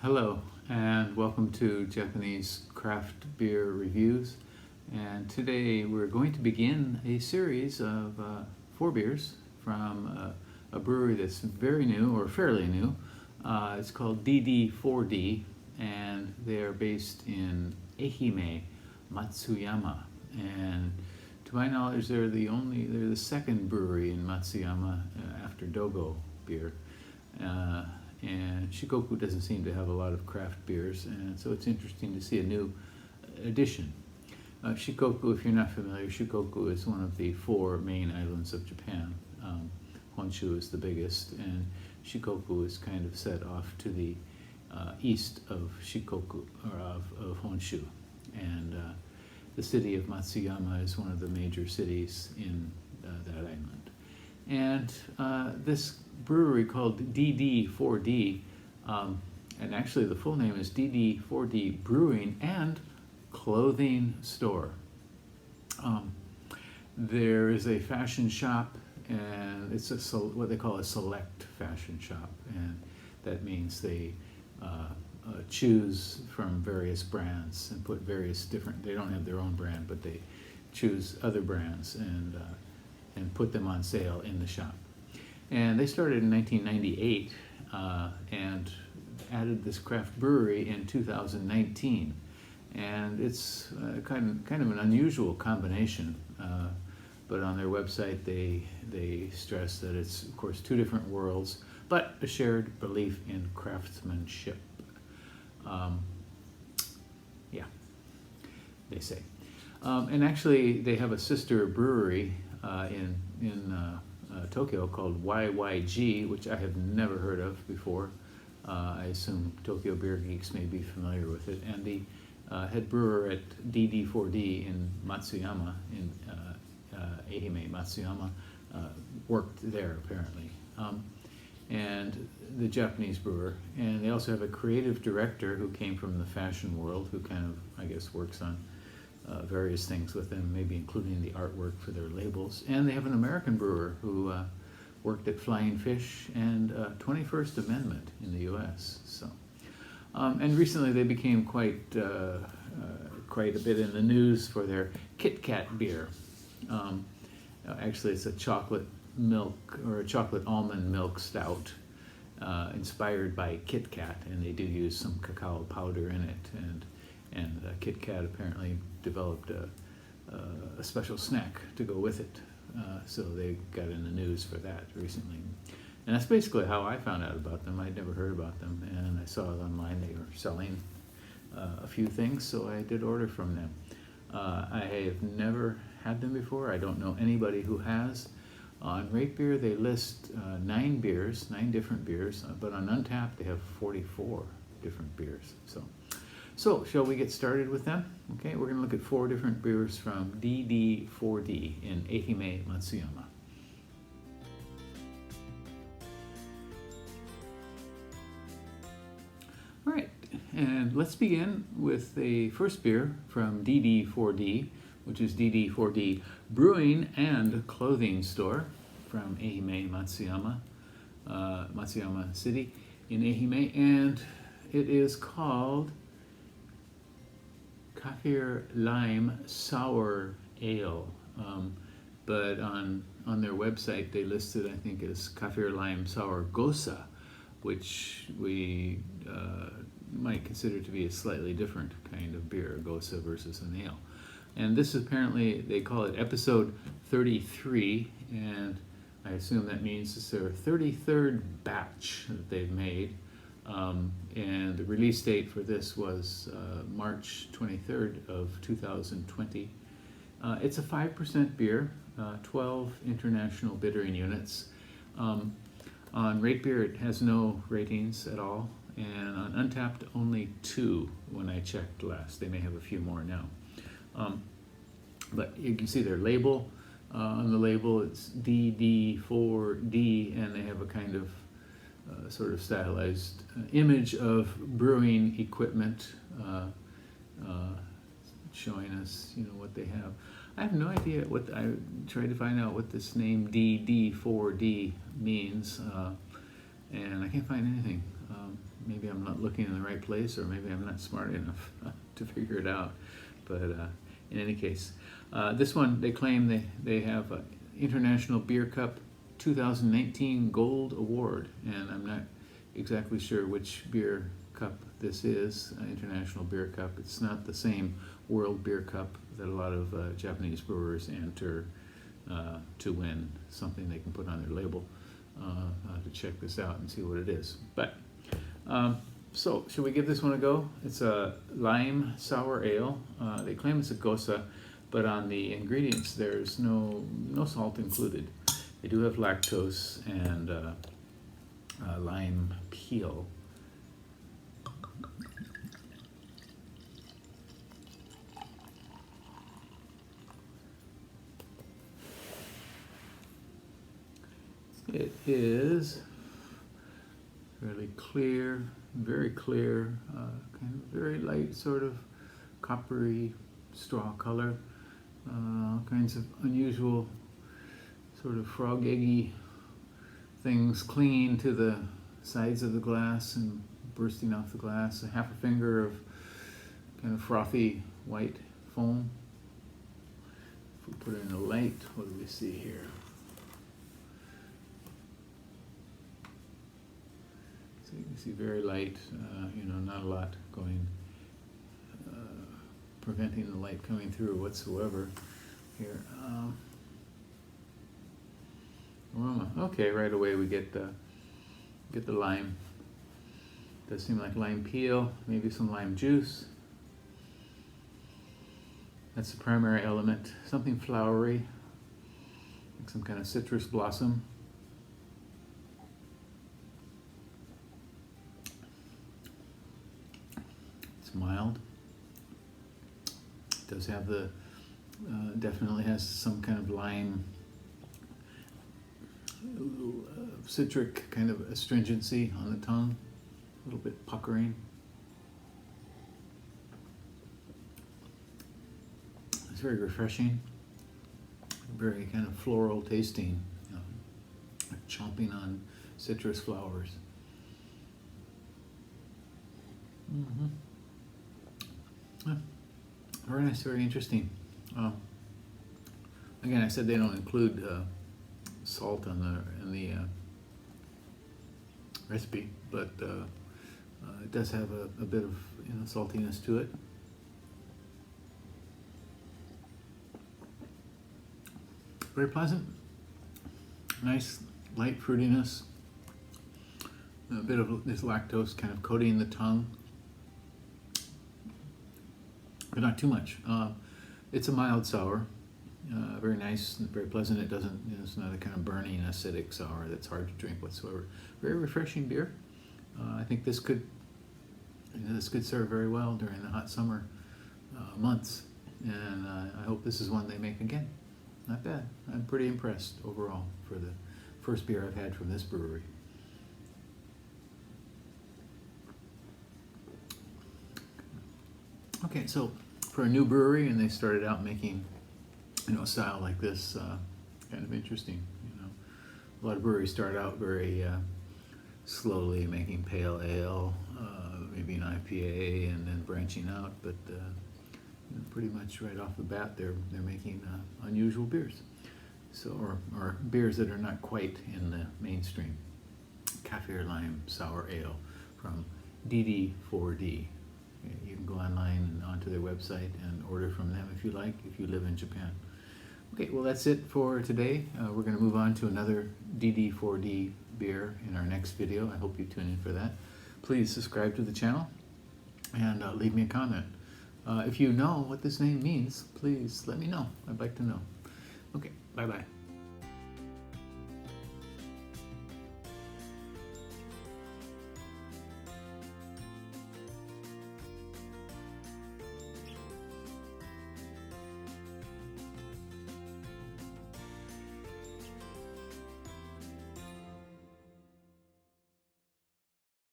Hello, and welcome to Japanese Craft Beer Reviews. And today we're going to begin a series of 4 beers from a brewery that's very new, or fairly new. It's called DD4D, and they are based in Ehime, Matsuyama. And to my knowledge, they're the second brewery in Matsuyama after Dogo beer. And Shikoku doesn't seem to have a lot of craft beers, and so it's interesting to see a new addition. Shikoku, if you're not familiar, Shikoku is one of the 4 main islands of Japan. Honshu is the biggest, and Shikoku is kind of set off to the east of Shikoku, or of Honshu. And the city of Matsuyama is one of the major cities in that island. And this brewery called DD4D, and actually the full name is DD4D Brewing and Clothing Store. There is a fashion shop, and it's what they call a select fashion shop, and that means they choose from various brands and put various different, they don't have their own brand, but they choose other brands and put them on sale in the shop. And they started in 1998 and added this craft brewery in 2019. And it's kind of an unusual combination. But on their website, they stress that it's, of course, 2 different worlds, but a shared belief in craftsmanship. Yeah, they say. And actually, they have a sister brewery in Tokyo called YYG, which I have never heard of before. I assume Tokyo Beer Geeks may be familiar with it. And the head brewer at DD4D in Matsuyama, in Ehime, Matsuyama, worked there apparently. And the Japanese brewer. And they also have a creative director who came from the fashion world, who kind of, I guess, works on various things with them, maybe including the artwork for their labels. And they have an American brewer who worked at Flying Fish and 21st Amendment in the U.S. So, and recently they became quite a bit in the news for their Kit Kat beer. Actually, it's a chocolate milk or a chocolate almond milk stout inspired by Kit Kat, and they do use some cacao powder in it. And Kit Kat apparently developed a special snack to go with it. So they got in the news for that recently. And that's basically how I found out about them. I'd never heard about them, and I saw it online. They were selling a few things, so I did order from them. I have never had them before. I don't know anybody who has. On Rate Beer, they list 9 different beers, but on Untappd, they have 44 different beers. So, shall we get started with them? Okay, we're going to look at 4 different beers from DD4D in Ehime, Matsuyama. All right, and let's begin with the first beer from DD4D, which is DD4D Brewing and Clothing Store from Ehime, Matsuyama, Matsuyama City in Ehime, and it is called Kaffir Lime Sour Ale, but on their website they listed, I think, as Kaffir Lime Sour Gosa, which we might consider to be a slightly different kind of beer, a Gosa versus an ale. And this is apparently, they call it episode 33, and I assume that means it's their 33rd batch that they've made. And the release date for this was March 23rd of 2020. It's a 5% beer, 12 international bittering units. On Rate Beer, it has no ratings at all, and on Untappd, only 2 when I checked last. They may have a few more now. But you can see their label. On the label, it's DD4D, and they have a kind of sort of stylized image of brewing equipment, showing us, what they have. I have no idea I tried to find out what this name DD4D means, and I can't find anything. maybe I'm not looking in the right place, or maybe I'm not smart enough to figure it out. But in any case, this one, they claim they have a International Beer Cup 2019 Gold Award, and I'm not exactly sure which beer cup this is, International Beer Cup. It's not the same World Beer Cup that a lot of Japanese brewers enter to win something they can put on their label. To check this out and see what it is. But so should we give this one a go? It's a lime sour ale. They claim it's a gosa, but on the ingredients there's no salt included. They do have lactose and lime peel. It is fairly clear, very clear, kind of very light, sort of coppery straw color, all kinds of unusual sort of frog eggy things clinging to the sides of the glass and bursting off the glass. A half a finger of kind of frothy white foam. If we put it in a light, what do we see here? So you can see very light, not a lot going, preventing the light coming through whatsoever here. Aroma. Okay, right away we get the lime. Does seem like lime peel, maybe some lime juice. That's the primary element. Something flowery, like some kind of citrus blossom. It's mild. It does have the, definitely has some kind of lime, citric kind of astringency on the tongue, a little bit puckering. It's very refreshing, very kind of floral tasting, like chomping on citrus flowers. Yeah, very nice, very interesting. Again, I said they don't include salt in the recipe, but it does have a bit of saltiness to it. Very pleasant, nice light fruitiness, a bit of this lactose kind of coating the tongue, but not too much. It's a mild sour, very nice, very pleasant. It doesn't, it's not a kind of burning acidic sour that's hard to drink whatsoever. Very refreshing beer. I think this could serve very well during the hot summer months, and I hope this is one they make again. Not bad. I'm pretty impressed overall for the first beer I've had from this brewery. Okay, so for a new brewery, and they started out making, a style like this, kind of interesting. A lot of breweries start out very slowly making pale ale, maybe an IPA, and then branching out. But pretty much right off the bat, they're making unusual beers, or beers that are not quite in the mainstream. Kaffir lime sour ale from DD4D. You can go online and onto their website and order from them if you like, if you live in Japan. Okay, well that's it for today. We're going to move on to another DD4D beer in our next video. I hope you tune in for that. Please subscribe to the channel and leave me a comment. If you know what this name means, please let me know. I'd like to know. Okay, bye-bye.